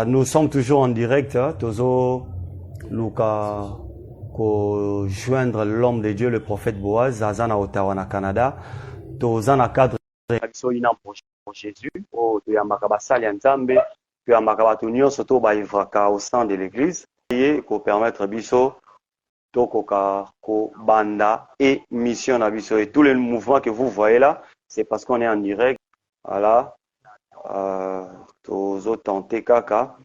Nous sommes toujours en direct, hein, Tozo Luka ko joindre l'homme de Dieu, le prophète Boaz, Azana Ottawa na Canada, Tozana cadre pour Jésus, au Tuyambaka Basali Nzambe, Tuyambaka Batunio, surtout Baivaka au sein de l'église, et pour permettre Bisso, Tokoka, Ko Banda et Mission Abisso. Et tous les mouvements que vous voyez là, c'est parce qu'on est en direct. Voilà. Tozo Tante Kaka.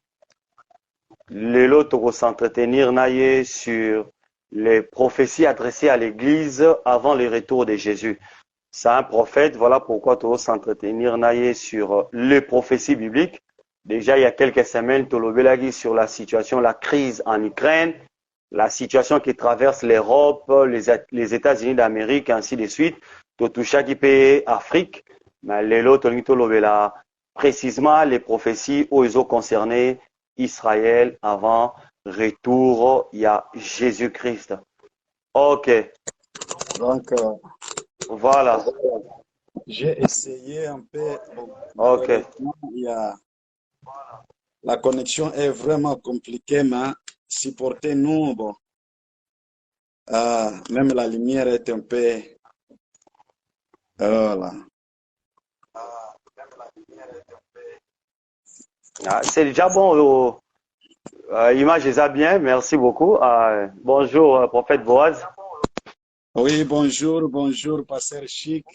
Lelo Toko s'entretenir naïe sur les prophéties adressées à l'église avant le retour de Jésus. C'est un prophète, voilà pourquoi Toko s'entretenir naïe sur les prophéties bibliques. Déjà, il y a quelques semaines, Tolobelagi sur la situation, la crise en Ukraine, la situation qui traverse l'Europe, les États-Unis d'Amérique, ainsi de suite. Totoucha qui paye Afrique. Mais Lelo Tolobela, précisément les prophéties où ils ont concerné Israël avant retour, il y a Jésus-Christ. Ok. Donc, voilà. J'ai essayé un peu. Bon, ok. La connexion est vraiment compliquée, mais supportez-nous. Bon, même la lumière est un peu. Voilà. C'est déjà bon. Image est bien. Merci beaucoup. Bonjour, prophète Boaz. Oui, bonjour, pasteur Chic.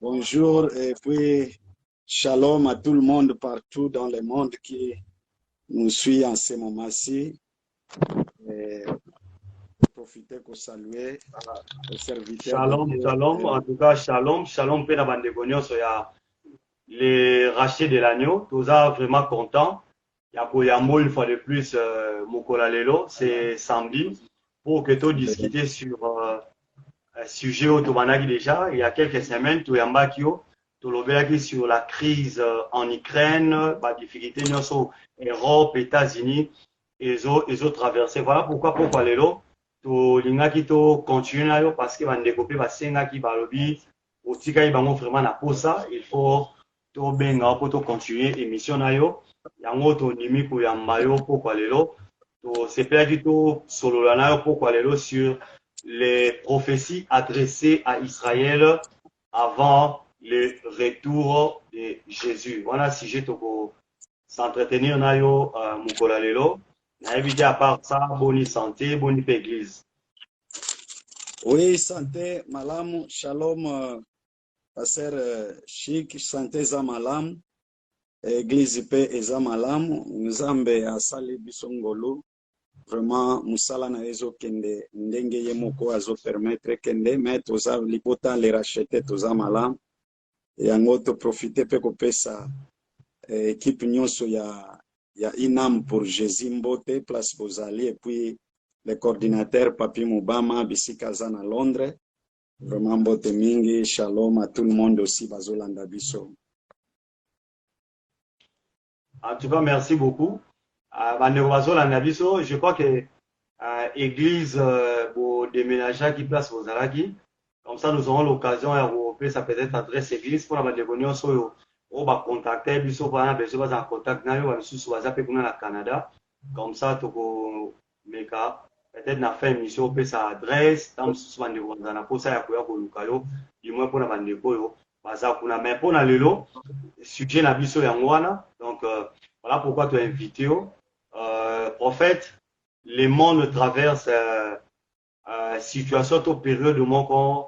Bonjour, et puis shalom à tout le monde partout dans le monde qui nous suit en ce moment-ci. Profitez pour saluer les serviteurs. Shalom. En tout cas, shalom, Pena Bandegonio, soya les rachets de l'agneau. Tous vraiment content. Il y a Koyamo une fois de plus, Mokola Lelo, c'est samedi, pour que tu discuter sur un sujet au Tobanagi déjà. Il y a quelques semaines, tu Yambakio, tu l'obéaki sur la crise en Ukraine, la difficulté en Europe, États-Unis, ils ont traversé. Voilà pourquoi Lelo, tu l'ingaki tu continues parce que va développer, va sengaki, va lobby, au tika il va vraiment na posa, il faut tu benga pour tu continuer émission nayo. Yango to nimi ko yamba yo pourquoi lelo to c'est pas du tout solo lana yo pourquoi lelo sur les prophéties adressées à Israël avant le retour de Jésus. Voilà sujet to s'entretenir na yo mukola lelo na éviter à part ça bonne santé bonne église. Oui, santé malamu shalom pasteur Chic santé za malamu. Église pe eza malamu nzambe asali biso ngolu vraiment musala na ezo kende ndenge ye moko azo permettre kende mais toza libota le racheter toza malamu yango to profiter pe kopesa équipe nyonso ya Inam pour Jésus Mbote place bozali et puis le coordinateur Papi Mubama bisika za na Londres vraiment mbote mingi shalom à tout le monde aussi bazolanda biso. En tout cas, merci beaucoup. Je crois que l'église pour déménager qui place aux Araki. Comme ça, nous aurons l'occasion de ça peut-être adresse église pour la dégonio on va contacter biso pour besoin en contact nayo wa biso baza pe kuna na Canada. Comme ça, toko meka peut-être na fait émission pe sa adresse tam sous bande na pour ça ya ko lukayo du moins pour na bande ko baza kuna mais pour na lelo sujet na biso yango wana. Donc voilà pourquoi tu as invité prophète. Le monde traverse situation au période de mon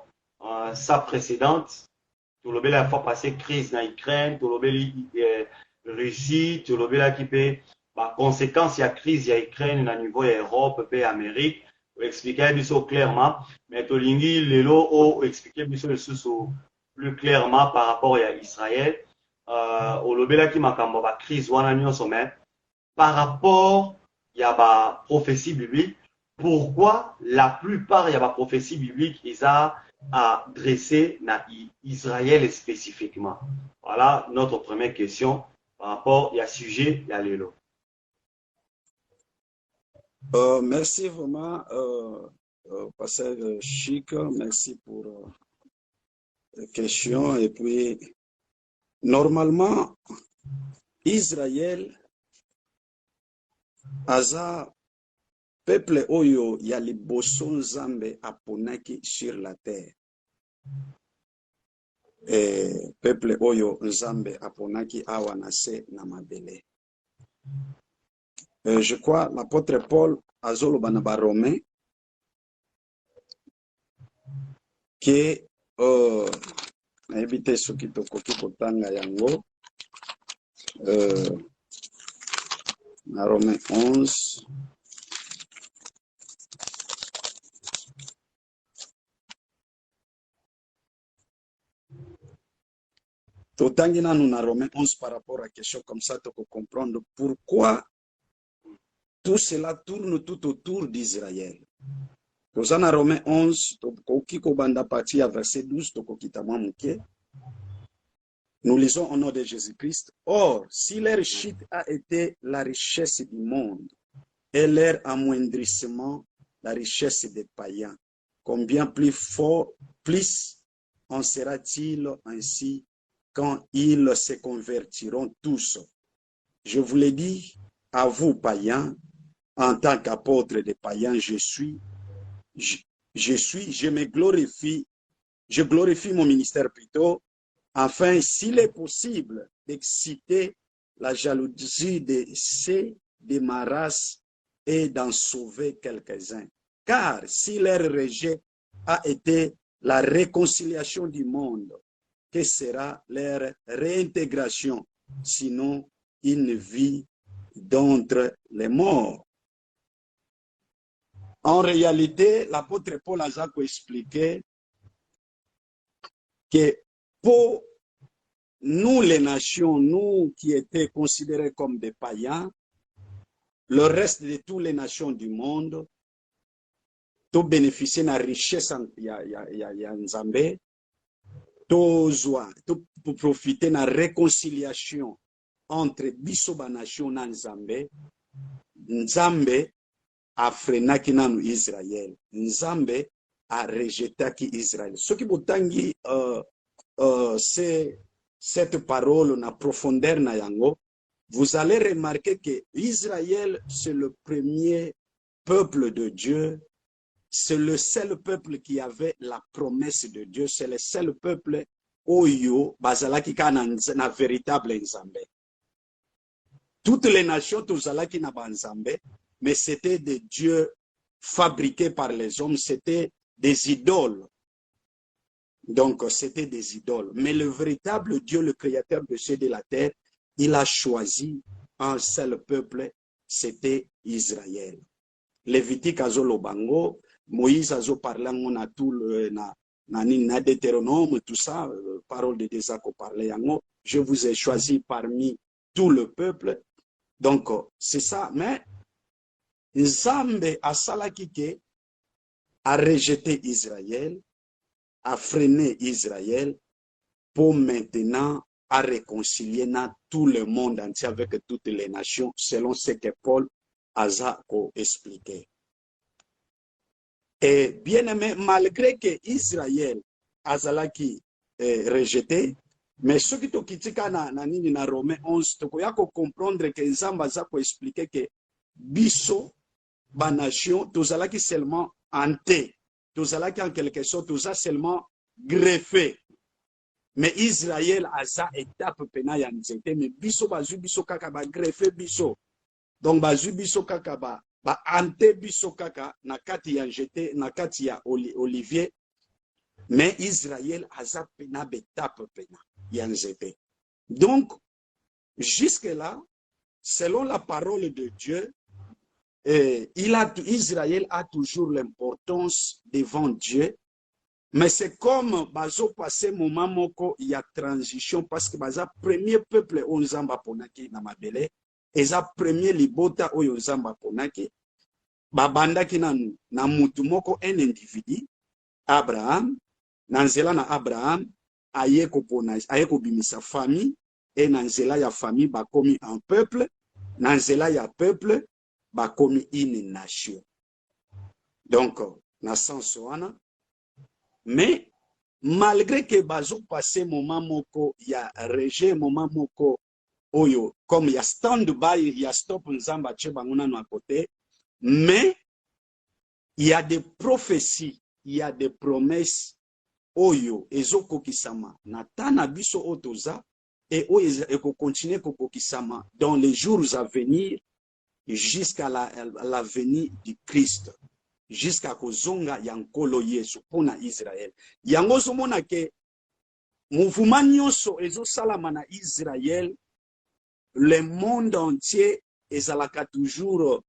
sa précédente. Tout le la fois passé crise en Ukraine, tout le Russie, tout le qui peut par conséquence il y a crise il y a Ukraine au niveau Europe et Amérique. Pour expliquer biso clairement, mais tout lingi lelo o expliquer biso le sous plus clairement par rapport à Israël. Au lobela qui m'a comme ba crise wana nyonso mais par rapport il y a ba prophétie biblique. Pourquoi la plupart il y a ba prophétie biblique ils a adressé à Israël spécifiquement? Voilà notre première question par rapport il y a sujet il y a l'élo. Merci vraiment pasteur Chic, merci pour la question et puis normalement Israël aza peuple oyo ya liboso nzambe aponaki sur la terre. Peuple oyo nzambe aponaki awa na se na mabele. Je crois l'apôtre Paul azoloba na ba Romain que nayebi te soki tokoki kotanga yango na Romain 11 totangi nanu na Romain 11 par rapport à question comme ça toko comprendre pourquoi tout cela tourne tout autour d'Israël. Dans Romains 11, verset 12, nous lisons au nom de Jésus-Christ. Or, si leur chute a été la richesse du monde et leur amoindrissement la richesse des païens, combien plus fort, plus en sera-t-il ainsi quand ils se convertiront tous? Je vous l'ai dit, à vous, païens, en tant qu'apôtre des païens, je glorifie mon ministère plutôt, afin, s'il est possible, d'exciter la jalousie de ceux de ma race et d'en sauver quelques-uns. Car si leur rejet a été la réconciliation du monde, que sera leur réintégration, sinon une vie d'entre les morts? En réalité, l'apôtre Paul a expliqué que pour nous les nations, nous qui étaient considérés comme des païens, le reste de toutes les nations du monde, tout bénéficier de la richesse en Nzambe, tout profiter de la réconciliation entre bisoba nation na Nzambe, Nzambe a frenaki nanu Israël. Nzambe a rejetaki Israël. Ce qui botangi c'est cette parole na profondeur na yango, vous allez remarquer que Israël c'est le premier peuple de Dieu, c'est le seul peuple qui avait la promesse de Dieu, c'est le seul peuple oyo bazalaki ka na véritable Nzambe. Toutes les nations tozalaki na banzambe, mais c'était des dieux fabriqués par les hommes, c'était des idoles. Donc, c'était des idoles. Mais le véritable Dieu, le créateur de cieux et de la terre, il a choisi un seul peuple, c'était Israël. Lévitique azolo bango, Moïse azo parlant, on a tout le na Deutéronome, tout ça, parole de Désako parlait yango. Je vous ai choisi parmi tout le peuple. Donc, c'est ça. Mais Nzambe asalaki ke a rejeté Israël, a freiné Israël pour maintenant à réconcilier tout le monde entier avec toutes les nations, selon ce que Paul a expliqué. Et bien aimé, malgré que Israël azalaki rejeté, mais ce qui tokitika na Romains 11, tokoya ko comprendre que Nzambe aza ko expliquer que biso ba nation tozalaki seulement hanté, tozalaki en quelque sorte toza seulement greffé. Mais Israël aza étape pena ya nzete, mais biso bazu biso kaka ba greffé biso. Donc bazu biso kaka ba hanté biso kaka na kati ya njete, na kati ya olivier. Mais Israël aza pena betape pena ya nzete. Donc jusque-là, selon la parole de Dieu, Israël a toujours l'importance devant Dieu, mais c'est comme bazo passé moment moko il y a transition parce que baza premier peuple o Nzamba ponaki na mabele, eza premier libota oyo Nzamba ponaki, babandaki na mutu moko un individu, Abraham, na nzela na Abraham ayeko bimisa famille, et na nzela ya famille bakomi un peuple, na nzela ya peuple bakomi une nation. Donc na sens wana, mais malgré que bazo passé moment moko ya rejet, moment moko oyo comme ya stand-by ya stop nzamba tche banguna à côté, mais il y a des prophéties, il y a des promesses oyo ezokokisama na tana biso otoza et oyo continuer kokokisama dans les jours à venir jusqu'à la venue du Christ, jusqu'à kozonga ya nkolo Yesu pona Israël. Yango somona ke mouvement nyonso ezosalama na Israël, le monde entier ezalaka toujours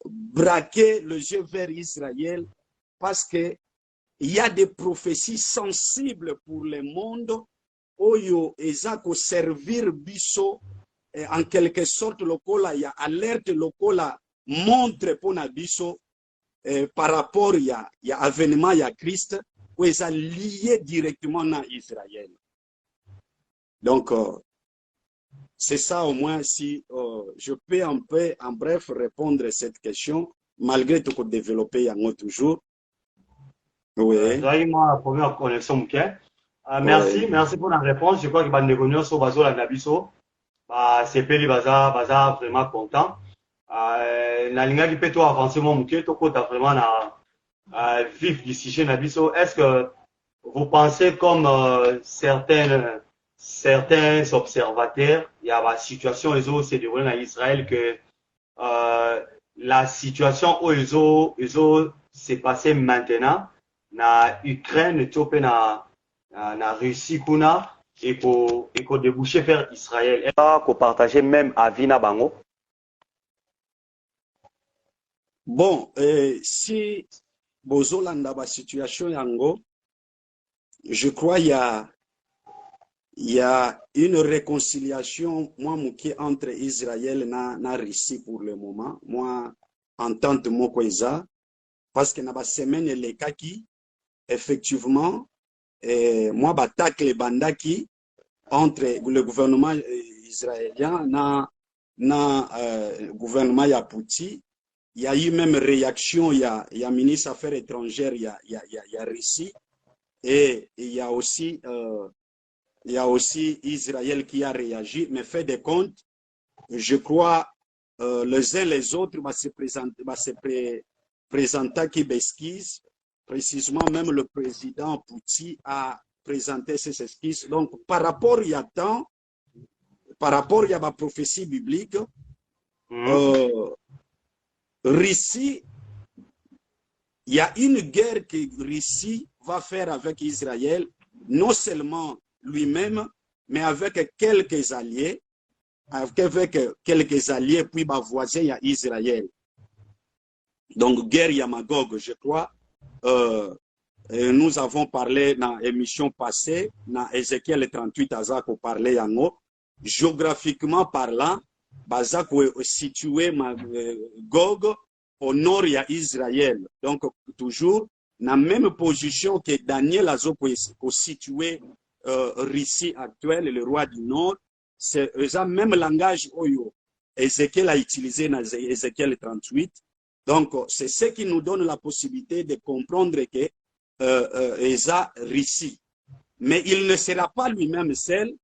braquer les yeux vers Israël parce que il y a des prophéties sensibles pour le monde oyo ezako servir biso en quelque sorte lokola ya alerte lokola montre pona biso par rapport ya avènement ya Christ où est lié directement na Israël. Donc c'est ça au moins si je peux un peu en bref répondre à cette question malgré tout développer yango toujours. Oui. La première connexion merci, merci pour la réponse. Je crois que Bandegonios sur Bazo la Nabiso, c'est Peli Baza vraiment content. Nalinga qui peut avancer mon mouquet, tout côté vraiment na vif du sujet Nabiso. Est-ce que vous pensez comme certains observateurs, il y a la situation où c'est déroulé en Israël que la situation où s'est passée maintenant na Ukraine, Éthiopie, na Russie, kuna et qu'on déboucher vers Israël. Et qu'on partageait même avis na bango. Bon, si bozolanda ba situation yango, je crois il y a une réconciliation moi mouké entre Israël na Russie pour le moment. Moi en tant que mokweza parce que na ba semaine les kaki effectivement moi batak les bandaki entre le gouvernement israélien na gouvernement ya Poutine. Il y a eu même réaction, il y a ministre affaires étrangères, il y a Russie et il y a aussi Israël qui a réagi, mais fait des comptes, je crois les uns les autres va se présenter qui besquise. Précisément, même le président Poutine a présenté ses esquisses. Donc, par rapport il y a temps, par rapport il y a ma prophétie biblique, Russie, il y a une guerre que Russie va faire avec Israël, non seulement lui-même, mais avec quelques alliés, puis ma voisin, il y a Israël. Donc, guerre Yamagog, je crois. Nous avons parlé dans l'émission passée, dans Ézéchiel 38, Azako parlait yango. Géographiquement parlant, Bazako est situé Gog au nord il y a Israël. Donc toujours dans la même position que Daniel Azoko est situé Russie actuelle, le roi du nord. C'est le même langage oyo Ézéchiel a utilisé dans Ézéchiel 38. Donc c'est ce qui nous donne la possibilité de comprendre que Eza Russie. Mais il ne sera pas lui-même seul,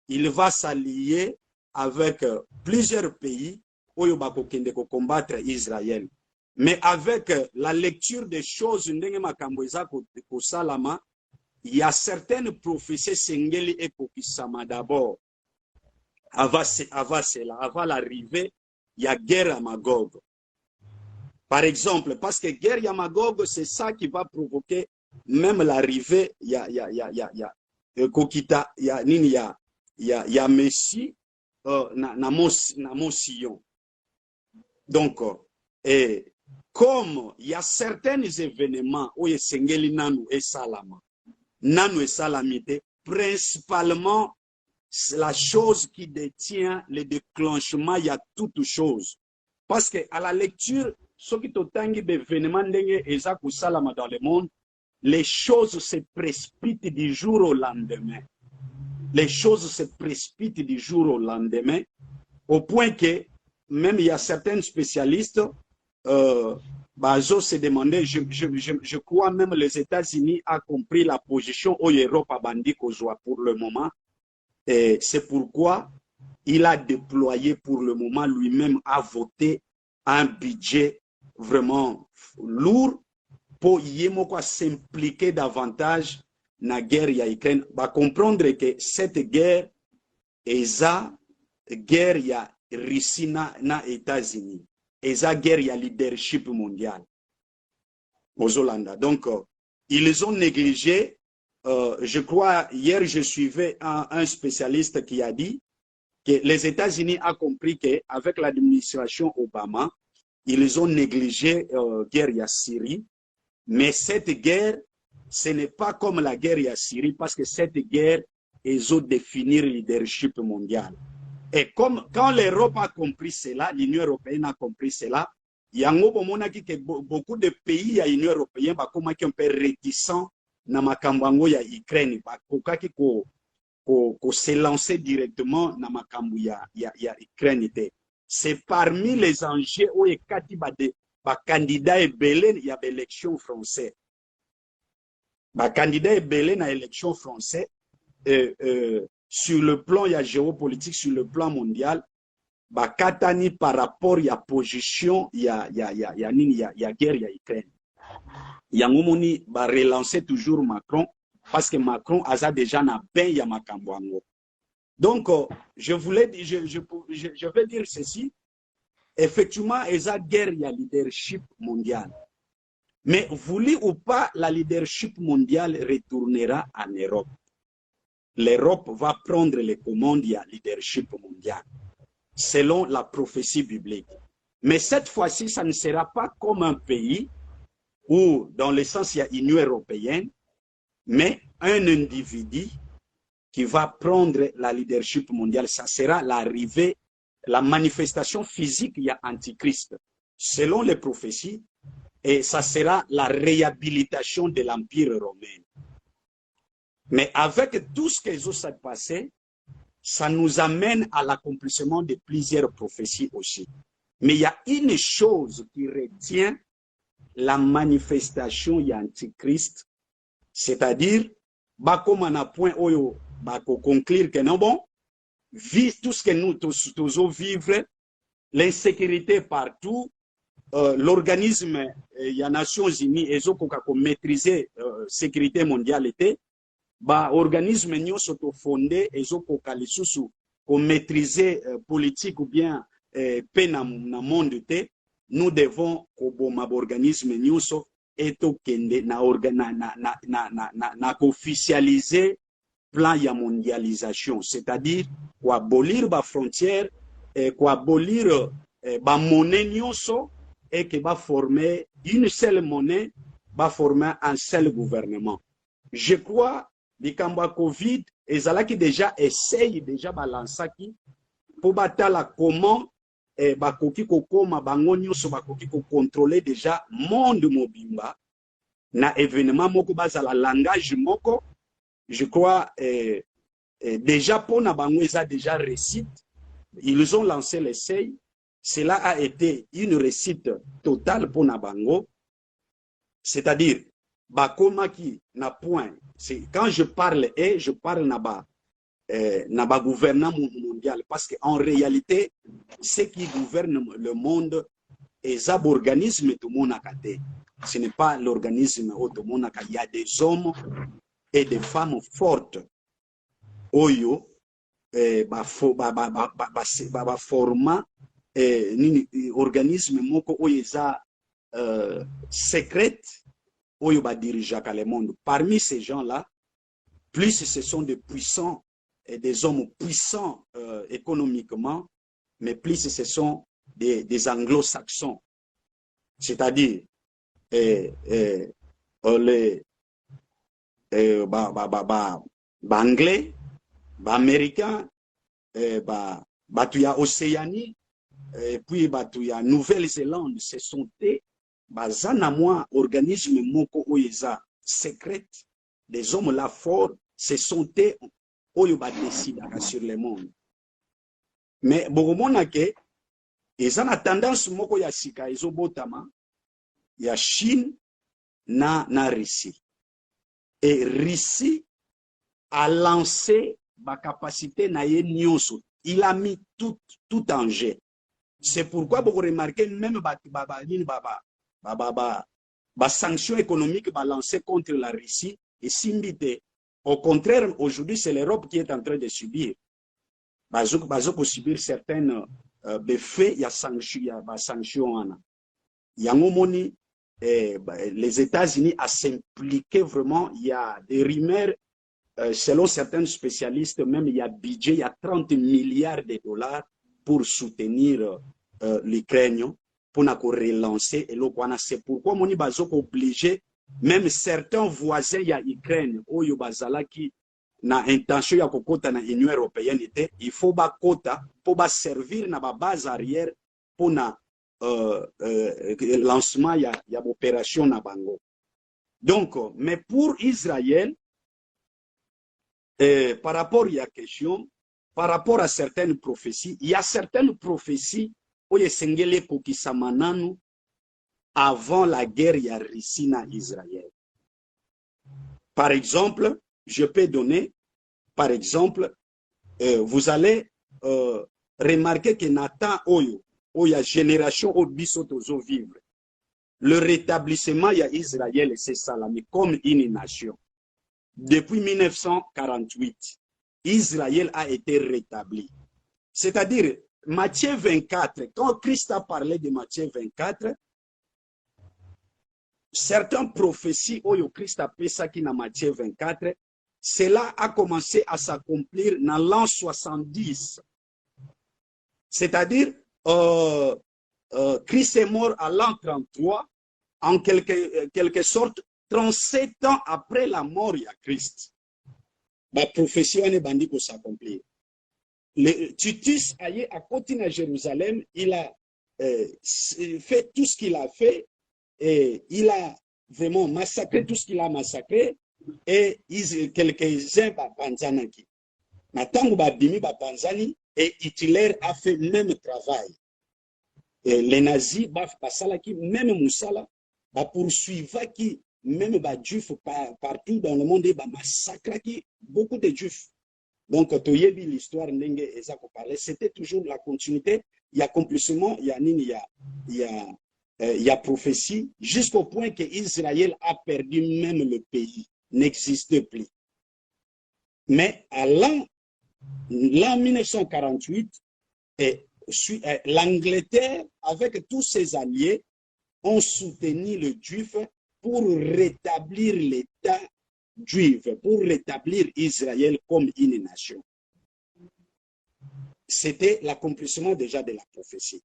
il va s'allier avec plusieurs pays oyo bakokende ko combattre Israël. Mais avec la lecture des choses ndenge makambo eza ko salama, il y a certaines prophéties sengeli et kokisama d'abord. Avant l'arrivée, il y a guerre à Magog. Par exemple, parce que guerre à Magog, c'est ça qui va provoquer même l'arrivée, il y a Messie na mon sillon. Donc, et comme il y a certains événements où il y nanu et salamité, principalement la chose qui détient le déclenchement, il y a toute chose. Parce que à la lecture, ce qui t'otangi d'événements salama dans le monde, les choses se précipitent du jour au lendemain. Les choses se précipitent du jour au lendemain, au point que même il y a certains spécialistes, se demandaient, je crois même les États-Unis a compris la position où l'Europe a bandit pour le moment. Et c'est pourquoi il a déployé pour le moment, lui-même a voté un budget vraiment lourd pour s'impliquer davantage dans la guerre ya Ukraine. Va comprendre que cette guerre est la guerre ya Russie na États-Unis. Et la guerre ya leadership mondial aux Hollandais. Donc, ils ont négligé. Je crois, hier, je suivais un spécialiste qui a dit que les États-Unis ont compris qu'avec l'administration Obama, ils ont négligé la guerre à Syrie. Mais cette guerre, ce n'est pas comme la guerre à Syrie, parce que cette guerre, ils ont défini le leadership mondial. Et comme quand l'Europe a compris cela, l'Union européenne a compris cela, il y a beaucoup de pays à l'Union européenne qui sont un peu réticents dans makambo ya Ukraine, ko se lancer directement dans makambo ya Ukraine. C'est parmi les enjeux où il y a candidat ebele il y a l'élection française. Candidat ebele na élection française sur le plan ya géopolitique, sur le plan mondial, katani par rapport à la position ya guerre ya Ukraine. Yango moni ba relancer toujours Macron parce que Macron a déjà na ben ya makambo ango. Donc je vais dire ceci, effectivement eza guerre ya leadership mondial. Mais voulu ou pas, la leadership mondiale retournera en Europe. L'Europe va prendre les commandes du leadership mondial, selon la prophétie biblique. Mais cette fois-ci, ça ne sera pas comme un pays où, dans le sens, il y a Union européenne, mais un individu qui va prendre la leadership mondiale. Ça sera l'arrivée, la manifestation physique, il y a Antichrist, selon les prophéties, et ça sera la réhabilitation de l'Empire romain. Mais avec tout ce qui s'est passé, ça nous amène à l'accomplissement de plusieurs prophéties aussi. Mais il y a une chose qui retient la manifestation de l'Antichrist, c'est-à-dire, comme on a point oyo, conclure que non bon, vu tout ce que nous tous vivre, l'insécurité partout, l'organisme, il y a Nations Unies, et ont maîtrisé la sécurité mondiale, organisme nous sont fondés, et ont maîtrisé politique ou bien paix dans le monde, nous devons, comme organisme nous et officialiser plan de mondialisation, c'est-à-dire quoi abolir les frontières, quoi abolir la monnaie et qui va former une seule monnaie, va former un seul gouvernement. Je crois que Covid, et qui déjà essaye déjà balancer pour battre comment bakoki kokoma bango nyonso bakoki contrôler déjà monde mobimba na événement moko bazala langage moko. Je crois déjà pour na bango ça déjà réussite. Ils ont lancé l'essai. Cela a été une réussite totale pour na bango. C'est-à-dire bakoma qui na point. C'est quand je parle je parle na gouvernement mondial, parce qu'en réalité, ce qui gouverne le monde est un organisme tout le monde a. Ce n'est pas l'organisme où tout le monde a. Il y a des hommes et des femmes fortes. Oyo, format organisme moko oyeza secrète oyo ba dirigeaka le monde. Parmi ces gens-là, plus ce sont des puissants et des hommes puissants économiquement, mais plus ce sont des anglo-saxons, c'est-à-dire les anglais, américains, batuya Océanie, et puis batuya Nouvelle-Zélande, ce sont des bazanamwa organismes moko oyeza secrètes, des hommes là forts, ce sont des oyo ba décide sur le monde. Mais bokomona ke eza na tendance moko ya sika ezobotama ya Chine na Russie. Et Russie a lancé ba capacité na ye nyonso il a mis tout en jeu. C'est pourquoi vous remarquez même sanctions économiques lancées contre la Russie et Simbité. Au contraire, aujourd'hui, c'est l'Europe qui est en train de subir. Pour subir certaines faits, il y a sanctions. Il y a un moment, les États-Unis à s'impliquer vraiment. Il y a des rumeurs, selon certains spécialistes, même il y a budget, il y a 30 milliards de dollars pour soutenir l'Ukraine, pour relancer. Et c'est pourquoi on est obligé, même certains voisins, il y a l'Ukraine, qui na intention ya kokota na Union européenne, il faut bakota pour servir na base arrière pour na lancement il y a opération na bango. Donc, mais pour Israël, par rapport à la question, par rapport à certaines prophéties, il y a certaines prophéties où il y a avant la guerre, il y a Russie na Israël. Par exemple, je peux donner, par exemple, vous allez remarquer que Nathan Oyo, où il y a génération au bisotozo vivre. Le rétablissement, il y a Israël et c'est ça, mais comme une nation. Depuis 1948, Israël a été rétabli. C'est-à-dire, Matthieu 24, quand Christ a parlé de Matthieu 24, certaines prophéties, où Christ a fait ça qui dans Matthieu 24, cela a commencé à s'accomplir dans l'an 70. C'est-à-dire, Christ est mort à l'an 33, en quelque sorte, 37 ans après la mort de Christ. La prophétie est bandit pour s'accomplir. Titus à côté de Jérusalem, il a fait tout ce qu'il a fait, et il a vraiment massacré tout ce qu'il a massacré, et quelques-uns Panzanaki. Maintenant, Panzani et Hitler a fait le même travail. Et les nazis, même Moussala, poursuivre qui, même les juifs partout dans le monde, massacre beaucoup de juifs. Donc, l'histoire, c'était toujours la continuité. Il y a accomplissement, il y a prophétie, jusqu'au point que Israël a perdu même le pays, n'existe plus. Mais à l'an 1948, l'Angleterre, avec tous ses alliés, ont soutenu le juif pour rétablir l'État juif, pour rétablir Israël comme une nation. C'était l'accomplissement déjà de la prophétie.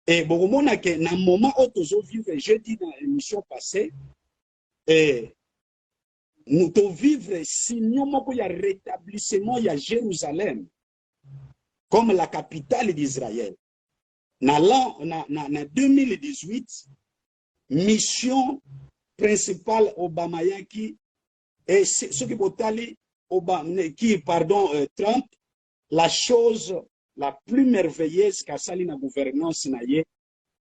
Et bon, dans le moment où nous vivons, j'ai dit dans l'émission passée, nous devons vivre sinon il y a rétablissement, il y a Jérusalem comme la capitale d'Israël. Dans 2018, mission principale Obamayaki et ce qui Trump, la chose la plus merveilleuse qu'a sali la gouvernance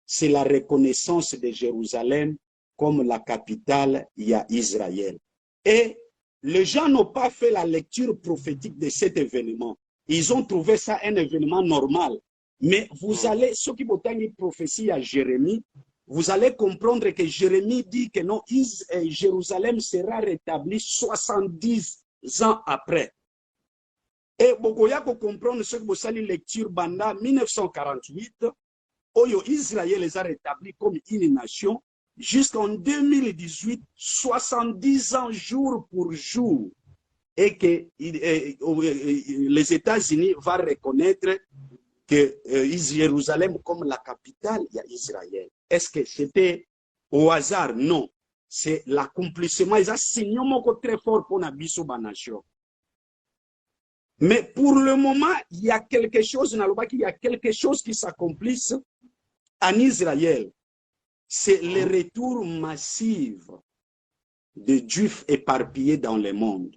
c'est la reconnaissance de Jérusalem comme la capitale il y a Israël. Et les gens n'ont pas fait la lecture prophétique de cet événement. Ils ont trouvé ça un événement normal. Mais vous allez, ceux qui ont une prophétie à Jérémie, vous allez comprendre que Jérémie dit que non, Jérusalem sera rétabli 70 ans après. Et beaucoup de comprendre ce que vous allez lecture banda 1948, où Israël les a rétablis comme une nation, jusqu'en 2018, 70 ans jour pour jour, et que les États-Unis vont reconnaître que Jérusalem comme la capitale, il y a Israël. Est-ce que c'était au hasard? Non. C'est l'accomplissement. Ils ont signé très fort pour la nation. Mais pour le moment, il y a quelque chose, il y a quelque chose qui s'accomplisse en Israël. C'est le retour massif de Juifs éparpillés dans le monde.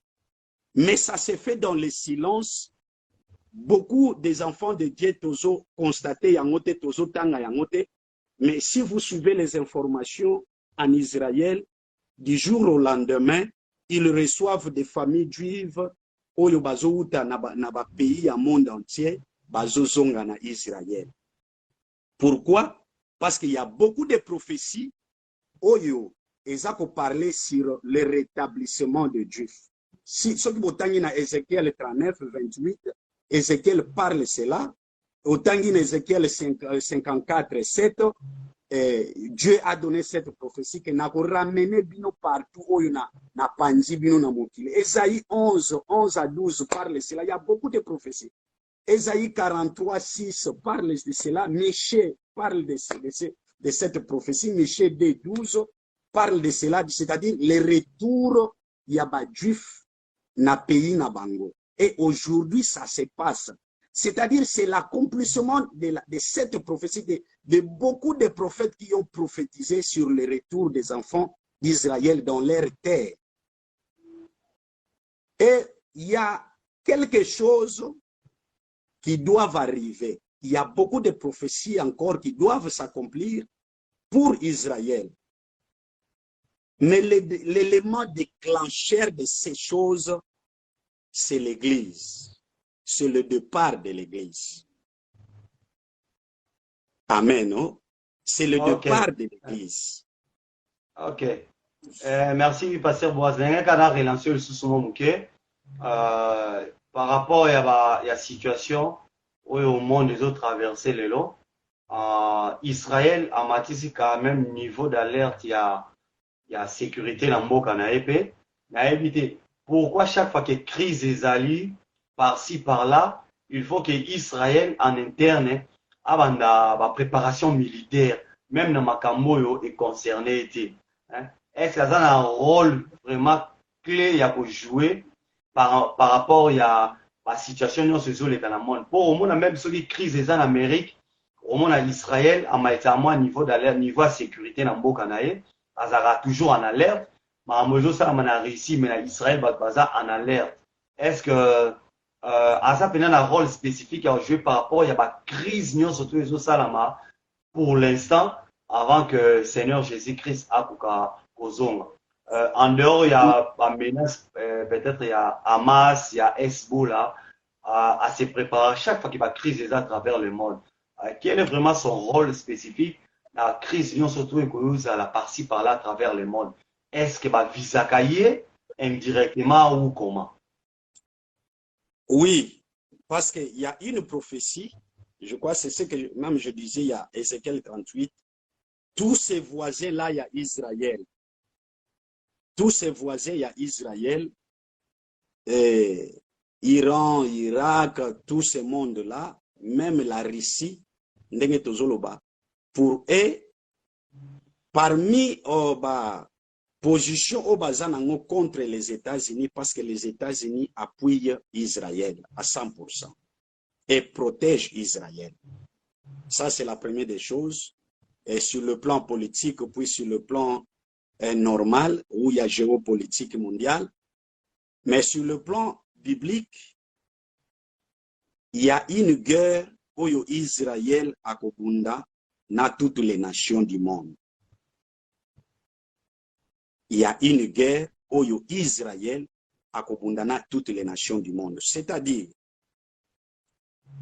Mais ça s'est fait dans le silence. Beaucoup des enfants de Dieu ont constaté Yangote, Tozo Tanga Yangote. Mais si vous suivez les informations en Israël, du jour au lendemain, ils reçoivent des familles juives oyo bazouta na ba pays ya monde entier bazozonga na Israël. Pourquoi? Parce qu'il y a beaucoup de prophéties oyo ezako parler sur le rétablissement de Dieu. Si ce qui botangi na Ézéchiel 39 28, Ézéchiel parle cela. Otangi na Ézéchiel 54 7, Dieu a donné cette prophétie que n'a ramené bino partout où il na panzi bino na mokili. Ésaïe 11 à 12 parle cela. Il y a beaucoup de prophéties. Ésaïe 43 6 parle de cela. Michée parle de cette prophétie. Michée 2 12 parle de cela, c'est-à-dire le retour yaba juif na pays na bango. Et aujourd'hui, ça se passe. C'est-à-dire, c'est l'accomplissement de cette prophétie de beaucoup de prophètes qui ont prophétisé sur le retour des enfants d'Israël dans leur terre. Et il y a quelque chose qui doit arriver. Il y a beaucoup de prophéties encore qui doivent s'accomplir pour Israël. Mais l'élément déclencheur de ces choses, c'est l'Église. C'est le départ de l'Église. Amen, non? C'est le départ de l'Église. Ok. Merci, Pasteur Boaz. Par rapport à la situation où au monde des autres traversé le long, Israël a matissé quand même niveau d'alerte, il y a sécurité dans le mboka na épée. Na évité. Pourquoi chaque fois que crise est alliée, par-ci, par-là, il faut que Israël en interne ait la préparation militaire, même dans Makamboyo est concerné. Est-ce que ça a un rôle vraiment clé à jouer par rapport à la situation dans le monde? Pour au moins, même sur les crises en Amérique, au moins à Israël, à niveau d'alerte, niveau de sécurité dans le Bokanaï, ça toujours en alerte. Mais à mesure ça, on a réussi, mais Israël va en alerte. Est-ce que ça peut un rôle spécifique à jouer par rapport à la crise surtout les salama pour l'instant avant que le Seigneur Jésus-Christ a en dehors il y a la menace, peut-être il y a Hamas, il y a Hezbollah à se préparer chaque fois qu'il y a une crise à travers le monde. Quel est vraiment son rôle spécifique dans la crise surtout à la partie par là à travers le monde? Est-ce que va visa indirectement ou comment? Oui, parce qu'il y a une prophétie, je crois que c'est ce que même je disais il y a Ézéchiel 38, tous ces voisins-là, il y a Israël. Tous ces voisins, il y a Israël, Iran, Irak, tout ce monde-là, même la Russie, pour eux, parmi position au bazan contre les États-Unis parce que les États-Unis appuient Israël à 100% et protègent Israël. Ça, c'est la première des choses. Et sur le plan politique, puis sur le plan normal, où il y a géopolitique mondiale. Mais sur le plan biblique, il y a une guerre où Israël a Kobunda dans toutes les nations du monde. Il y a une guerre où Israël a Kobunda toutes les nations du monde. C'est-à-dire,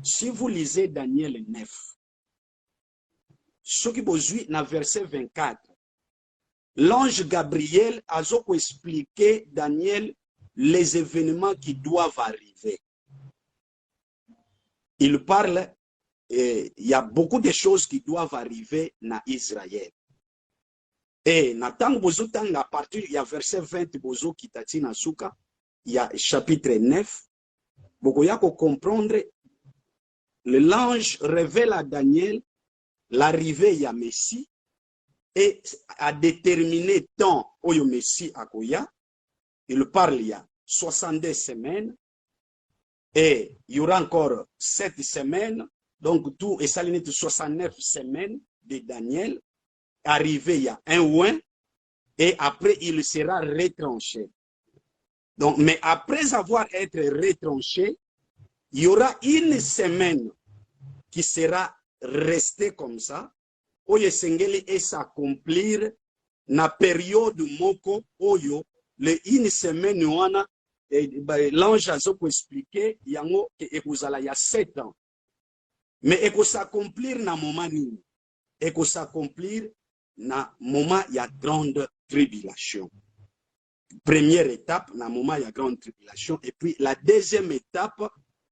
si vous lisez Daniel 9, ce qui est dans verset 24, l'ange Gabriel a expliqué Daniel les événements qui doivent arriver. Il parle, il y a beaucoup de choses qui doivent arriver dans Israël. Et à partir il y a verset 20 bozo kitati na suka, il y a chapitre 9, beaucoup ya ko comprendre l'ange révèle à Daniel l'arrivée ya Messie et à déterminer temps où le Messie akoya. Il parle il y a 62 semaines et il y aura encore 7 semaines, donc tout et ça il est 69 semaines de Daniel. Arrivé il y a un ouin et après il sera retranché. Donc, mais après avoir été retranché, il y aura une semaine qui sera restée comme ça, où il s'accomplir na période moko oyo le une semaine wana l'ange a expliqué, il y a 7 ans. Mais il faut s'accomplir dans le moment nini. Il faut s'accomplir dans le moment il y a grande tribulation. Première étape, dans le moment il y a grande tribulation. Et puis la deuxième étape,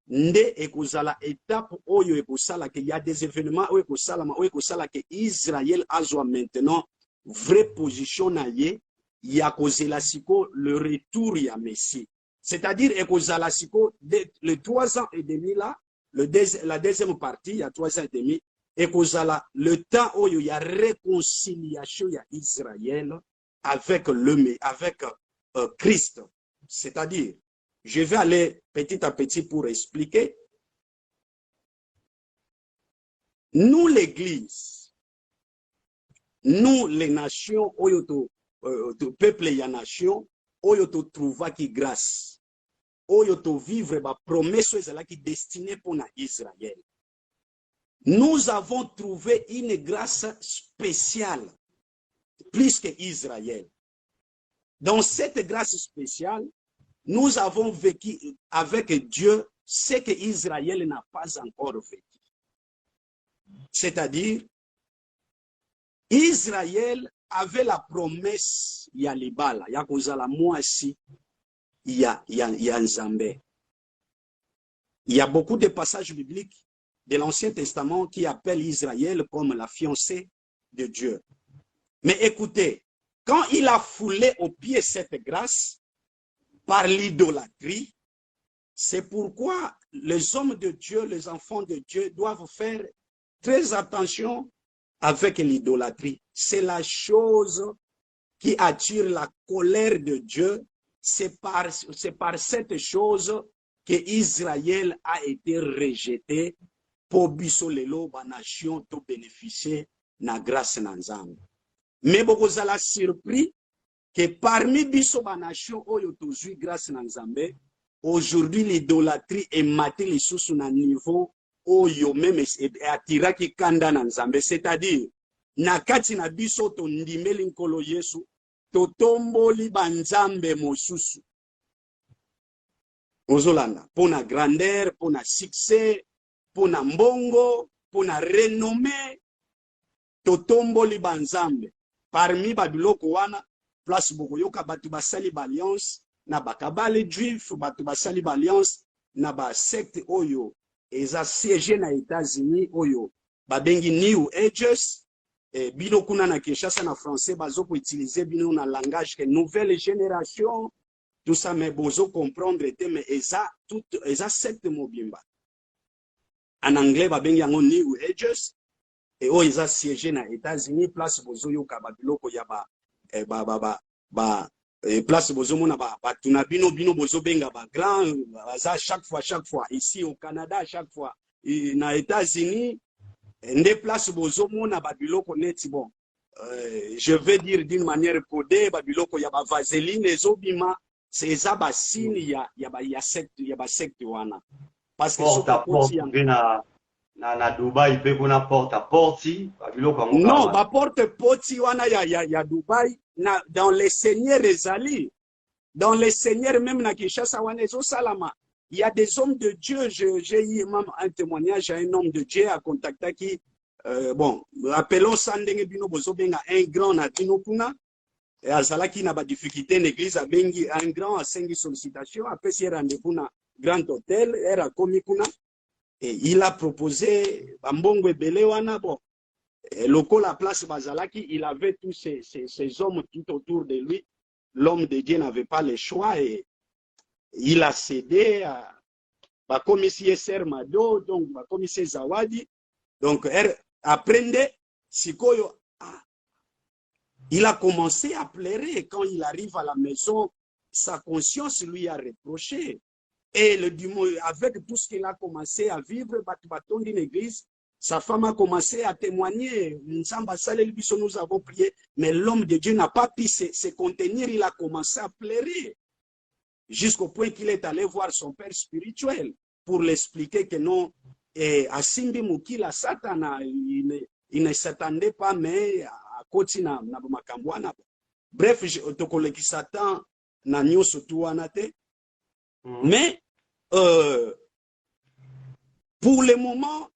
nde ekozala étape oyo ekozala que il y a des événements oyo ekozala que Israël azwa maintenant vraie position na ye ya kozela siko le retour ya Messie. C'est-à-dire ekozala siko le 3 ans et demi là, la deuxième partie, il y a 3 ans et demi, ekozala le temps oyo ya réconciliation ya Israël avec Christ. C'est-à-dire, je vais aller petit à petit pour expliquer. Nous, l'Église, nous, les nations, peuple et nation, oyoto trouva qui grâce, oyoto vivre ma promesse qui est destinée pour Israël. Nous avons trouvé une grâce spéciale, plus que Israël. Dans cette grâce spéciale, nous avons vécu avec Dieu ce que Israël n'a pas encore vécu. C'est-à-dire, Israël avait la promesse, il y a Libala, il y a Kozala Moasi, il y a Nzambe. Il y a beaucoup de passages bibliques de l'Ancien Testament qui appellent Israël comme la fiancée de Dieu. Mais écoutez, quand il a foulé au pied cette grâce, par l'idolâtrie, c'est pourquoi les hommes de Dieu, les enfants de Dieu doivent faire très attention avec l'idolâtrie. C'est la chose qui attire la colère de Dieu. C'est par cette chose que Israël a été rejeté pour bisolelo ba nation to bénéficier na grâce nanzambe. Mais beaucoup la surpris que parmi biso ba nation oyo tozui grâce na Nzambe, aujourd'hui l'idolâtrie est matée les sous na niveau oyo même atira ki kanda na Nzambe, c'est-à-dire na kati na biso to ndimeli nkolo Yesu to tomboli banzambe mosusu ozolanda pona grandeur, pona succès, pona mbongo, pona renommée, to tomboli banzambe parmi babiloko wana place bokoyoka batu basali alliance na bakabale juif batu basali alliance na ba secte oyo eza siège na États-Unis oyo babengi New Ages bino kuna na Kinshasa na français bazoko utiliser bino na langage que nouvelle génération tout ça mais bozo comprendre mais eza secte mobimba en anglais babengi yango New Ages et oyo eza siège na États-Unis place bozo yoka babiloko ya place bozomona batuna bino bozo benga ba grand chaque fois ici au Canada chaque fois na États-Unis nde place bozomona babiloko neti bon je vais dire d'une manière codée babiloko ya ba vaseline ezobima c'est ça ba signe ya secte wana parce que na Dubai pe kuna porte à porte babiloko non ba porte poti wana ya Dubai dans les seigneurs ezali dans les seigneurs même na Kinshasa wana ezo salama il y a des hommes de Dieu j'ai eu même un témoignage à un homme de Dieu à contacter qui bon appelons ça ndenge bino bozo benga un grand na bino kuna azalaki na ba difficulté l'église a bengi un grand a sengi sollicitation après si rendez-vous na grand hôtel era komi kuna et il a proposé bambongo ebele wana bon loco la place bazalaki il avait tous ces hommes tout autour de lui l'homme de Dieu n'avait pas le choix et il a cédé à ba commissaire Sermado donc ba commissaire Zawadi donc apprendre sikoyo il a commencé à pleurer quand il arrive à la maison sa conscience lui a reproché et avec tout ce qu'il a commencé à vivre bâton d'une église sa femme a commencé à témoigner nous avons prié mais l'homme de Dieu n'a pas pu se contenir il a commencé à pleurer jusqu'au point qu'il est allé voir son père spirituel pour l'expliquer que non Asimbi Mukila Satana il ne s'attendait pas mais à côté na makambo wana bref tokoleki Satan na nyoso tu wana te Mais pour le moment,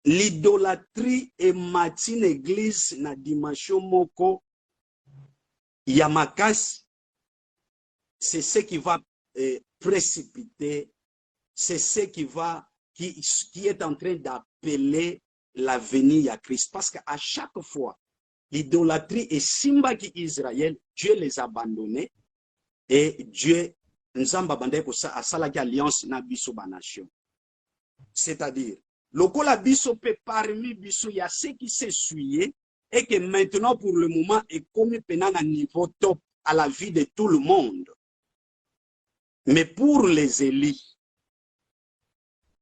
l'idolâtrie et matine église na dimension moko Yamakas, c'est ce qui va précipiter, c'est ce qui est en train d'appeler l'avenir à Christ. Parce qu'à chaque fois, l'idolâtrie est simba qui Israël, Dieu les a abandonnés et Dieu nous a abandonnés pour ça, à ça la alliance na biso ba nation. C'est-à-dire, lokola biso pe parmi biso, il y a ceux qui s'essuyaient et que maintenant, pour le moment, est commis pendant un niveau top à la vie de tout le monde. Mais pour les élites,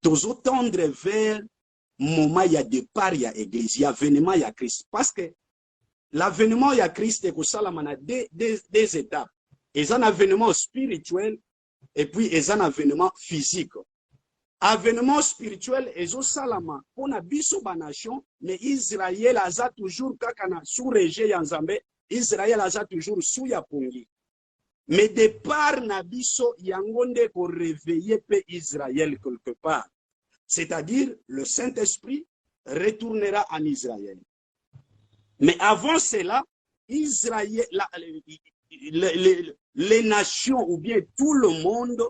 tous tendre vers moment, il y a départ, il y a église, il y a avènement, il y a Christ. Parce que l'avènement, il y a Christ, et que ça, a des étapes. Et un avènement spirituel, et puis et un avènement physique. Avènement spirituel, et au salama, on a biso ba nation, mais Israël a toujours kakana sous régé yanzambe, Israël a toujours sous yapongi. Mais départ na biso yangonde pour réveiller pe Israël quelque part. C'est-à-dire, le Saint-Esprit retournera en Israël. Mais avant cela, Israël, les nations ou bien tout le monde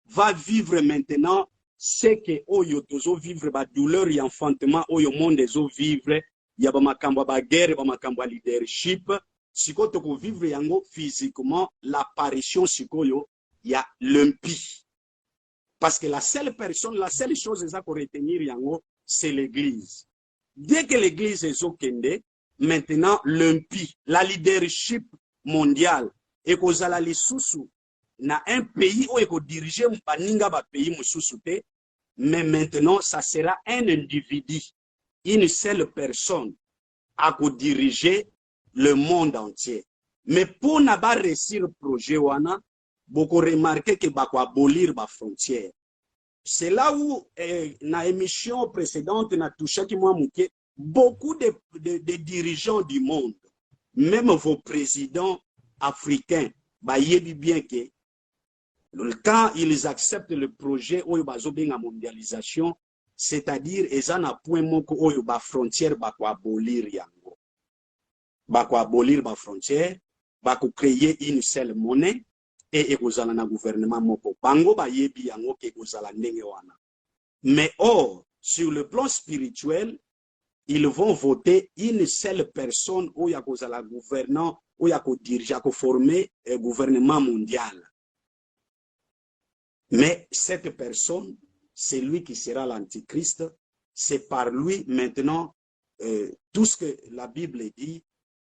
va vivre maintenant ce que oyo tozo vivre ba douleur et enfantement oyo monde zo vivre ya ba makambo ba guerre ba makambo leadership siko toko vivre yango physiquement l'apparition sikoyo ya l'impie. Parce que la seule personne, la seule chose à retenir yango, c'est l'église. Dès que l'église est au Kende, maintenant l'impie, la leadership mondiale, et qu'on a la lisusu, na un pays où il diriger un pays mususute, mais maintenant ça sera un individu, une seule personne à diriger le monde entier. Mais pour n'a pas réussir le projet wana, beaucoup remarqué que bako abolir ba frontière. C'est là où na émission précédente na touché qui moi mouké beaucoup de dirigeants du monde, même vos présidents africains, ba yebi bien que quand ils acceptent le projet oyo bazobenga mondialisation, c'est-à-dire ezana point moko oyo ba frontière bako abolir yango. Bako abolir ba frontière, bako créer une seule monnaie et ekozala na gouvernement moko. Bango ba yebi yango ke ekozala ndenge wana. Mais or, sur le plan spirituel, ils vont voter une seule personne où il y a kozala gouvernant, où il y a ko diriger, ko former un gouvernement mondial. Mais cette personne, c'est lui qui sera l'antichrist. C'est par lui maintenant tout ce que la Bible dit,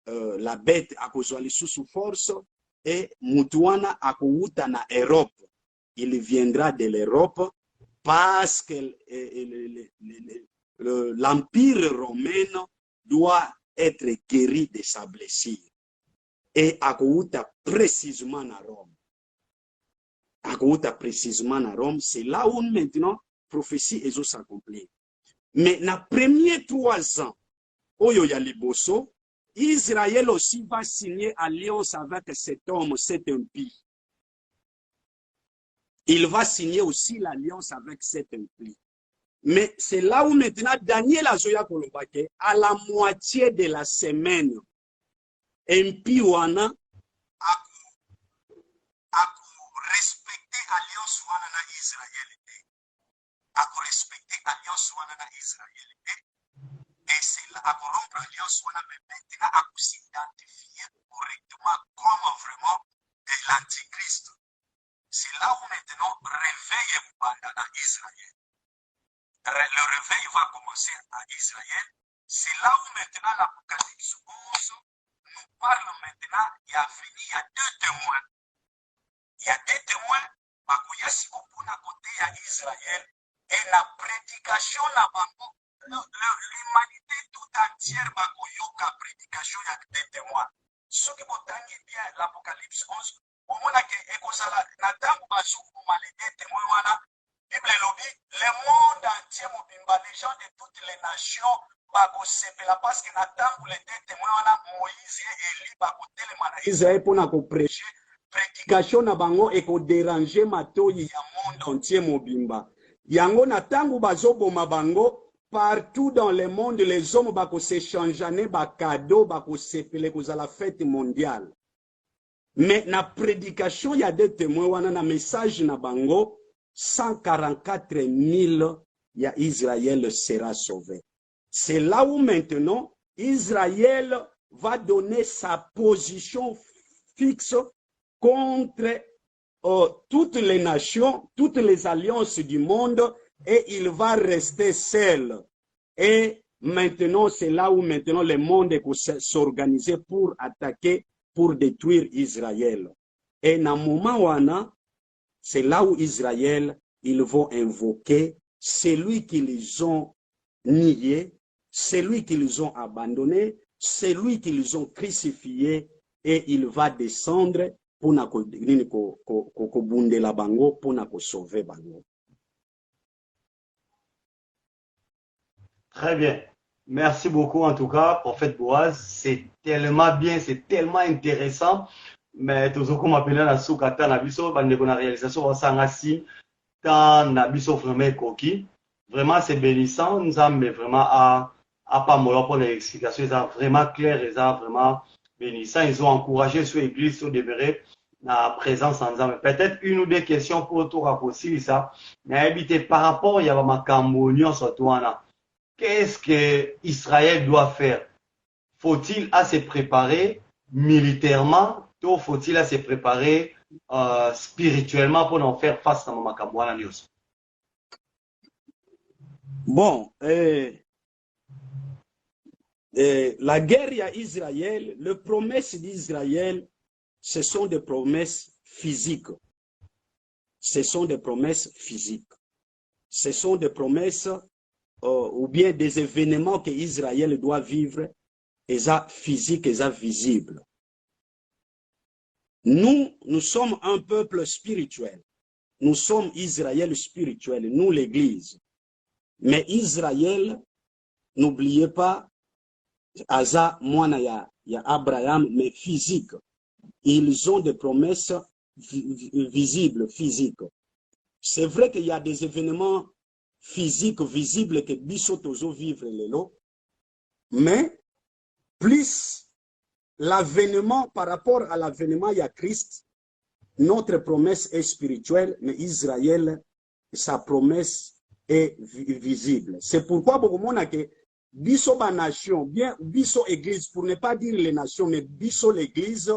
la bête a kozali sous force et Mutuana a kouta na Europe. Il viendra de l'Europe parce que l'empire romain doit être guéri de sa blessure. Et a kouta précisément à Rome. Précisément à Rome, c'est là où maintenant prophétie est s'accomplir. Mais dans les premiers 3 ans, Oyo Yaliboso, Israël aussi va signer alliance avec cet homme, cet impie. Il va signer aussi l'alliance avec cet impie. Mais c'est là où maintenant Daniel Azoya Kolobake, à la moitié de la semaine, impie wana a respecté alliance wana na Israël. A respecté alliance wana na Israël. Et c'est là à rompre alliance wana maintenant à s'identifier correctement comme vraiment l'antichrist. C'est là où maintenant réveil dans Israël. Le réveil va commencer à Israël. C'est là où maintenant l'Apocalypse 11 nous parle maintenant, il y a 2 témoins. Il y a 2 témoins, à côté à Israël, et la prédication là l'humanité tout entière, la prédication, il y a 2 témoins. Ceux qui vont bien l'Apocalypse 11, au moment que le monde entier, les gens de toutes les nations, parce que Nathan les 2 témoins, Moïse et Élie, Israël pour prêcher, prédication na bango et ko déranger matoyi ya monde entier mobimba. Yango na tangu bazoboma bango, partout dans le monde, les hommes bako s'échangeaner ba cadeau, bako sepele koza la fête mondiale. Mais na prédication ya des témoins wana na message na bango, 144 000 ya Israël sera sauvé. C'est là où maintenant Israël va donner sa position fixe contre toutes les nations, toutes les alliances du monde, et il va rester seul. Et maintenant, c'est là où maintenant le monde est s'organiser pour attaquer, pour détruire Israël. Et dans le moment où c'est là où Israël, ils vont invoquer celui qu'ils ont nié, celui qu'ils ont abandonné, celui qu'ils ont crucifié, et il va descendre pour la bango, pour sauver bango. Très bien. Merci beaucoup en tout cas, prophète Boaz. C'est tellement bien, c'est tellement intéressant. Mais toujours comme appelé la soukata na biso, bande ko na réalisation wa sangasi tan na biso vraiment coquille. Vraiment c'est bénissant. Nous avons vraiment à pas molo pour les explications, ils sont vraiment clairs, ils sont vraiment bénissants. Ils ont encouragé sur l'église sur demeurer la présence ensemble. Peut-être une ou deux questions pour tout rapprocher ça. Mais habité par rapport il y a ma cambonion sur toi. Qu'est-ce que Israël doit faire? Faut-il à se préparer militairement ou faut-il à se préparer spirituellement pour en faire face à Mamakambouana News? Bon, la guerre à Israël, les promesses d'Israël, ce sont des promesses physiques. Ce sont des promesses physiques. Ce sont des promesses ou bien des événements que Israël doit vivre, et ça physique, et ça visible. Nous sommes un peuple spirituel. Nous sommes Israël spirituel, nous l'Église. Mais Israël, n'oubliez pas, Aza, Moana, ya Abraham, mais physique. Ils ont des promesses visibles, physiques. C'est vrai qu'il y a des événements physiques, visibles que Bissotozo vivre les lots, mais plus l'avènement par rapport à l'avènement il y a Christ, notre promesse est spirituelle, mais Israël, sa promesse est visible. C'est pourquoi beaucoup de que Bisso ba nation, bien Bisso église, pour ne pas dire les nations, mais Bisso l'église,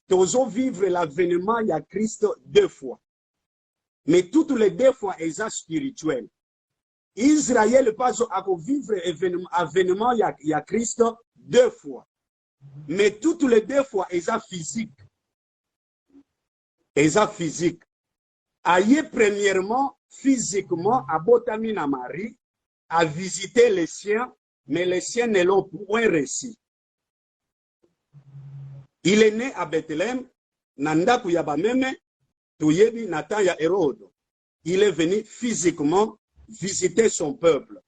Tozo vivre l'avènement il y a Christ 2 fois. Mais toutes les 2 fois, elles sont spirituelles. Israël pas à vivre l'avènement il y a Christ 2 fois. Mais toutes les 2 fois, elles sont physiques. Elles sont physiques. Aïe, premièrement, physiquement, à Botamina Marie, à visiter les siens, mais les siens ne l'ont point réussi. Il est né à Bethléem, Nanda Kuyaba Meme, Touyebi Nataya Hérode. Il est venu physiquement visiter son peuple.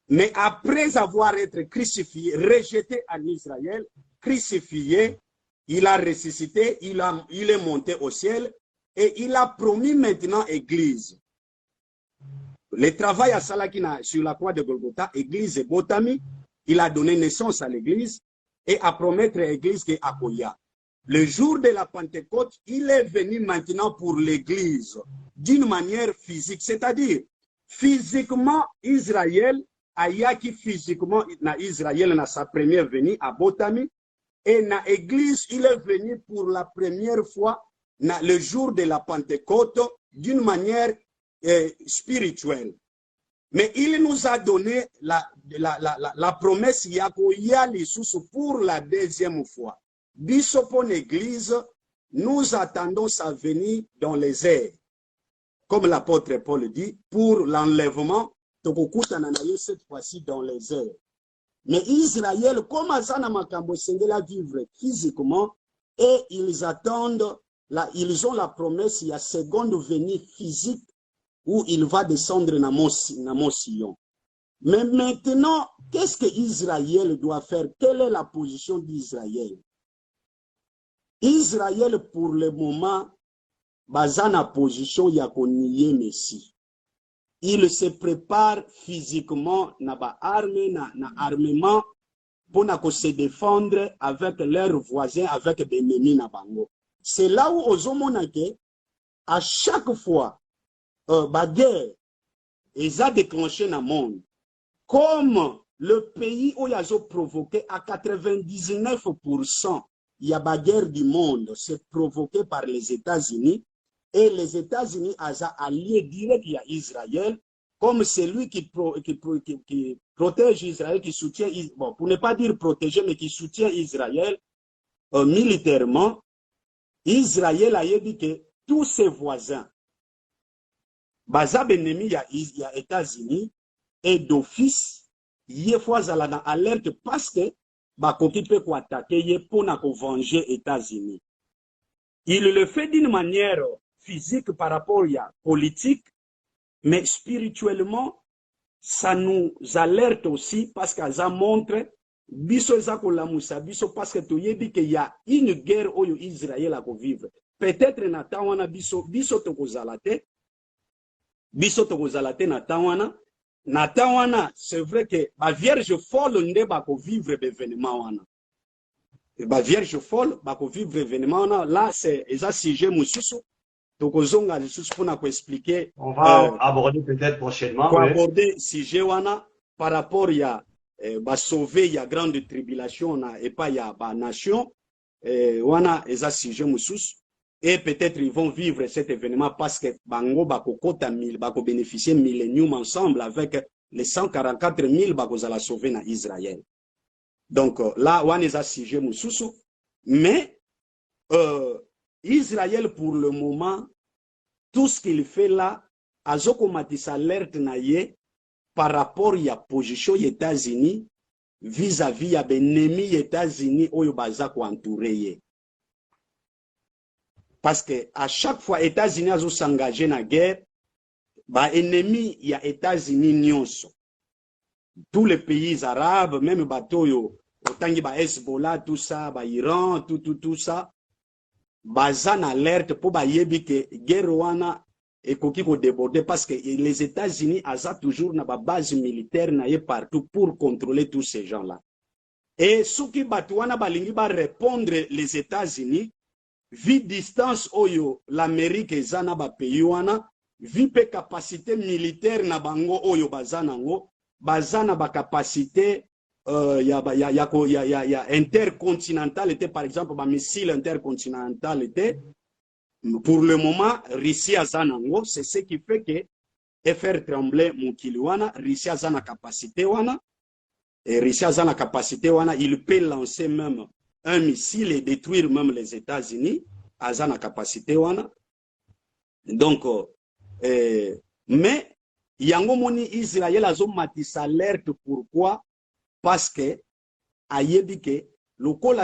Mais après avoir été crucifié, rejeté en Israël, crucifié, il a ressuscité, il est monté au ciel et il a promis maintenant Église. Le travail à Salakina sur la croix de Golgotha, Église et Botami, il a donné naissance à l'Église et à promettre l'Église qui est à Koya. Le jour de la Pentecôte, il est venu maintenant pour l'Église d'une manière physique, c'est-à-dire physiquement Israël, Ayaki physiquement na Israël na sa première venue à Botami et na Église, il est venu pour la première fois na le jour de la Pentecôte d'une manière spirituelle. Mais il nous a donné la promesse Yakoya Lissous pour la 2e fois. Bissopon Église, nous attendons sa venue dans les airs. Comme l'apôtre Paul dit, pour l'enlèvement, cette fois-ci dans les airs. Mais Israël, comme Azana Makambo Sengela vivre physiquement, et ils attendent, ils ont la promesse, il y a seconde venue physique où il va descendre dans mon Sion. Mais maintenant, qu'est-ce que Israël doit faire? Quelle est la position d'Israël? Israël pour le moment baza na position ya konier Messie. Il se prépare physiquement na ba arme na armement pour se défendre avec leurs voisins, avec des ennemis na bango. C'est là où ozomona ke à chaque fois ba guerre eza déclenché na monde. Comme le pays où il a provoqué à 99%, il y a la guerre du monde, c'est provoqué par les États-Unis. Et les États-Unis ont allié direct à Israël, comme celui qui protège Israël, qui soutient, bon, pour ne pas dire protéger, mais qui soutient Israël militairement. Israël a dit que tous ses voisins, bazab ennemi, il y a États-Unis, et d'office, il faut aller dans alerte parce que bakoki peut attaquer pour venger les États-Unis. Il le fait d'une manière physique par rapport à politique, mais spirituellement, ça nous alerte aussi parce que ça montre biso parce que tu dis qu'il y a une guerre où Israël a vivre. Peut-être na biso tokozalate na tawana. Natawana, c'est vrai que la Vierge folle ne va pas vivre l'événement. La Vierge folle va vivre l'événement. Là, c'est un sujet moussou. Donc, on va expliquer. On va aborder peut-être prochainement. Pour aborder le sujet par rapport à sauver la grande tribulation et pas la nation. On a un sujet moussou. Et peut-être ils vont vivre cet événement parce que Bango va bénéficier millénium ensemble avec les 144 000 qui vont sauver dans Israël. Donc là, on a un sujet moussou. Mais Israël, pour le moment, tout ce qu'il fait là, a alerte par rapport à la position des États-Unis vis-à-vis des ennemis des États-Unis qui sont entourés. Parce que à chaque fois les États-Unis ont s'engagé dans la guerre, les ennemis il y a États-Unis nyonso. Tous les pays arabes, même bateau autant que Hezbollah, tout ça, Iran, tout ça, bazan alerte pour yebi que guerre wana ekoki ko déborder parce que les États-Unis ont toujours na base militaire na partout pour contrôler tous ces gens-là. Et ceux qui batouana balingi ba répondre les États-Unis vu distance oyo l'Amérique ezana ba pays wana vu pe capacité militaire na bango oyo bazana ngo bazana ba capacité ya intercontinental était par exemple ba missile intercontinental était pour le moment Russie azana ngo c'est ce qui fait que faire trembler mukili wana Russie azana capacité wana et Russie azana capacité wana il peut lancer même un missile et détruire même les États-Unis, à la capacité wana. Donc, mais yango moni Israël a matisse alerte pourquoi? Parce que ayebi que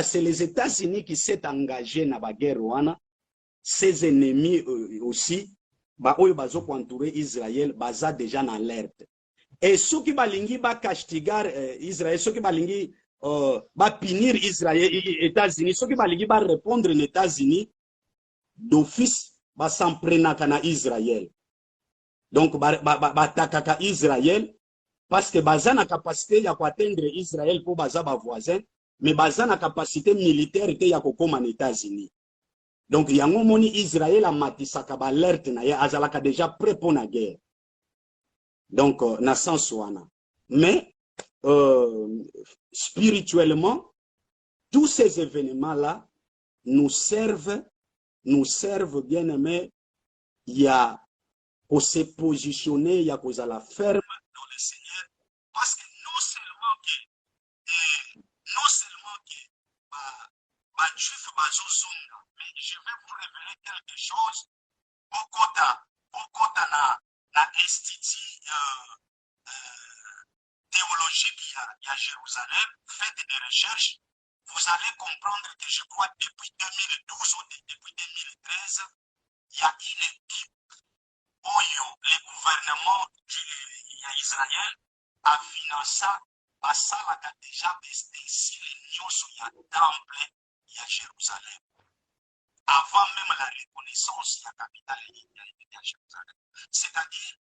c'est les États-Unis qui s'est engagé dans la guerre wana, ses ennemis aussi, ba oyo bazo entourer Israël, baza déjà en alerte. Et ceux qui balingi ba castigar Israël, ceux qui balingi va punir Israël, États-Unis, ceux qui vont répondre aux États-Unis, d'office, va s'en prendre à Israël. Donc, va attaquer Israël, parce que baza na capacité ya atteindre Israël pour baza ba voisin, mais baza na capacité militaire te ya kokoma aux États-Unis. Donc, yango moni Israël a matisaka ba alerte na ya azalaka déjà prêt pour la guerre. Donc, na sens wana. Mais spirituellement, tous ces événements-là nous servent bien aimé, il y a pour se positionner, il y a pour la ferme dans le Seigneur, parce que non seulement que Juif bazozonga, mais je vais vous révéler quelque chose au kota na institut théologique à Jérusalem, faites des recherches, vous allez comprendre que je crois depuis 2012 ou depuis 2013, il y a une équipe où le gouvernement d'Israël a financé à ça déjà des temple à Jérusalem. avant même la reconnaissance de la capitale de Jérusalem. C'est-à-dire,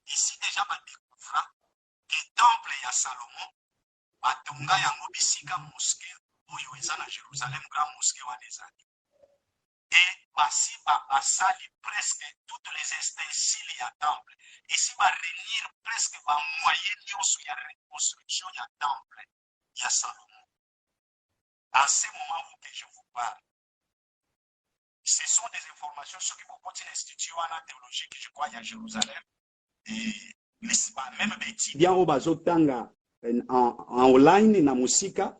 ici déjà, on découvre que le temple de Salomon, batonga yango bisika mosquée oyo eza na Jérusalem, grand mosquée wa des années. Et basi basali presque toutes les ustensiles ya temple. Ici va réunir presque ba moyen nyonso ya reconstruction ya temple ya Salomon. À ce moment où que je vous parle, ce sont des informations sur qui beaucoup d'instituts en théologique, je crois, à Jérusalem. Et même des étudiants au bazotanga en online na musika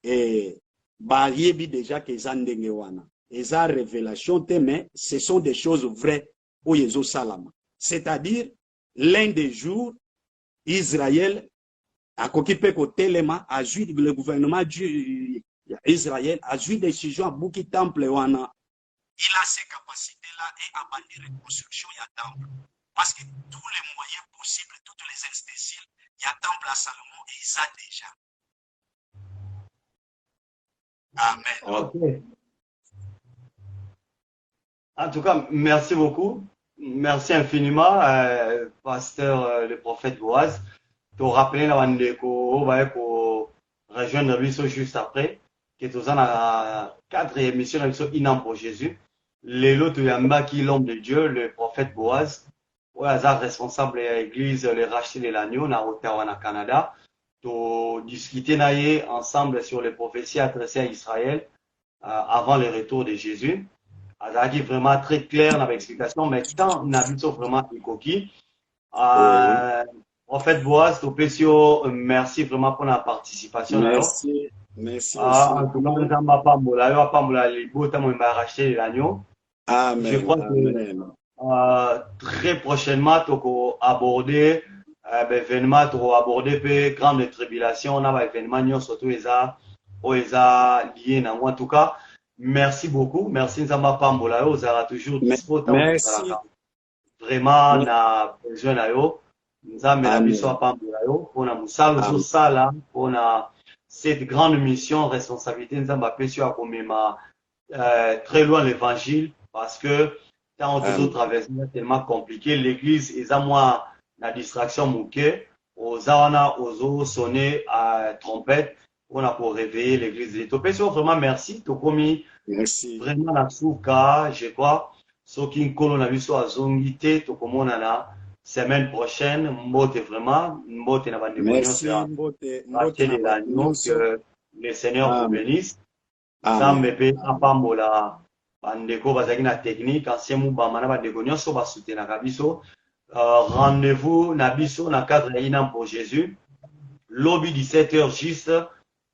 et bayebi déjà que zandenge wana. Et a révélation mais ce sont des choses vraies au Yezo Salama. C'est-à-dire, l'un des jours, Israël a occupé côté Telema, a joué le gouvernement d'Israël, a joué des décisions à Bouki Temple wana. Il a ces capacités-là et a bâti reconstruction il y a temple. Parce que tous les moyens possibles, toutes les ustensiles, il y a temple à Salomon et il ça déjà. Amen. Ok. En tout cas, merci beaucoup. Merci infiniment, pasteur, le prophète Boaz. Tu rappelé la bande qu'on va rejoindre lui juste après. Que tu as la 4e émission de Inam pour Jésus. Les lots de qui l'homme de Dieu, le prophète Boaz. Ouais, hasard responsable de l'église, les racheter de l'agneau, na Ottawa, na Canada. Tu discuter ensemble sur les prophéties adressées à Israël avant le retour de Jésus. Azaki vraiment très clair dans l'explication, mais quand on a vu ça vraiment coquille. Prophète Boaz, Topesio, merci vraiment pour la participation. Merci. Merci aussi. En tout cas, nous n'avons pas racheter l'agneau. Amen. Je crois que très prochainement, tu vas aborder l'événement, tu vas aborder la grande tribulation. On a un événement, surtout les liés. En tout cas, merci beaucoup. Merci Nzamba Pambola. Vous êtes toujours disponible. Merci. Vraiment, on a besoin de vous. Nzamba Nabiso Pambola. On a Moussalo Sala. On a cette grande mission, responsabilité. Nzamba Pesio a comme très loin l'évangile parce que quand on tout traverse, c'est tellement compliqué. L'église, ils ont moins la distraction mouquée. Aux awana, aux eaux sonner à trompette. On a pour réveiller l'église. Topesio, vraiment merci. Tokomi, vraiment la souka, je crois. Ce qui nous a vu sur la zongité, Tokomo nana, semaine prochaine, mbote vraiment, mbote na bande merci, mbote de l'agneau, que le Seigneur vous bénisse. Zambepe, apambola, bandeko, bazaki na technique, ancien moubamana, bandeko, nyonso basutenaka biso. Rendez-vous na biso na cadre ya Inam pour Jésus. Lobby 17h juste.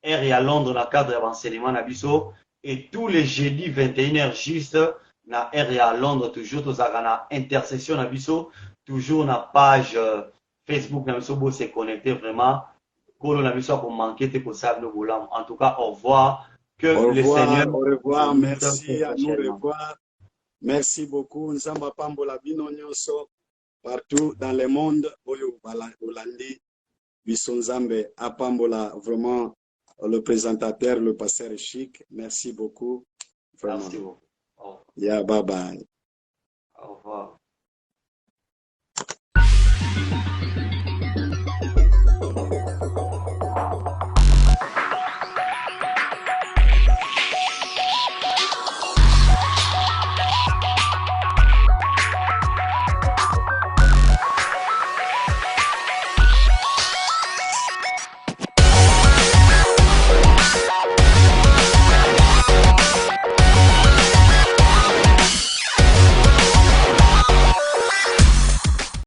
R et à Londres, dans le cadre de l'enseignement Nabiso. Et tous les jeudis, 21h juste, na R et à Londres, toujours, tous à intercession Nabiso. Toujours na page Facebook Nabiso, pour se connecter vraiment. Kolo Nabiso pour manquer, pour savoir le boulot. En tout cas, au revoir. Que le Seigneur. Au revoir, merci, à nous revoir. Merci beaucoup. Nzamba Pambola Bino Nyonso, partout dans le monde. Oyo Holandi, Bisonzambe, Apambola, vraiment. Le présentateur, le pasteur Chic, merci beaucoup. Vraiment. Merci beaucoup. Yeah, bye bye. Au revoir.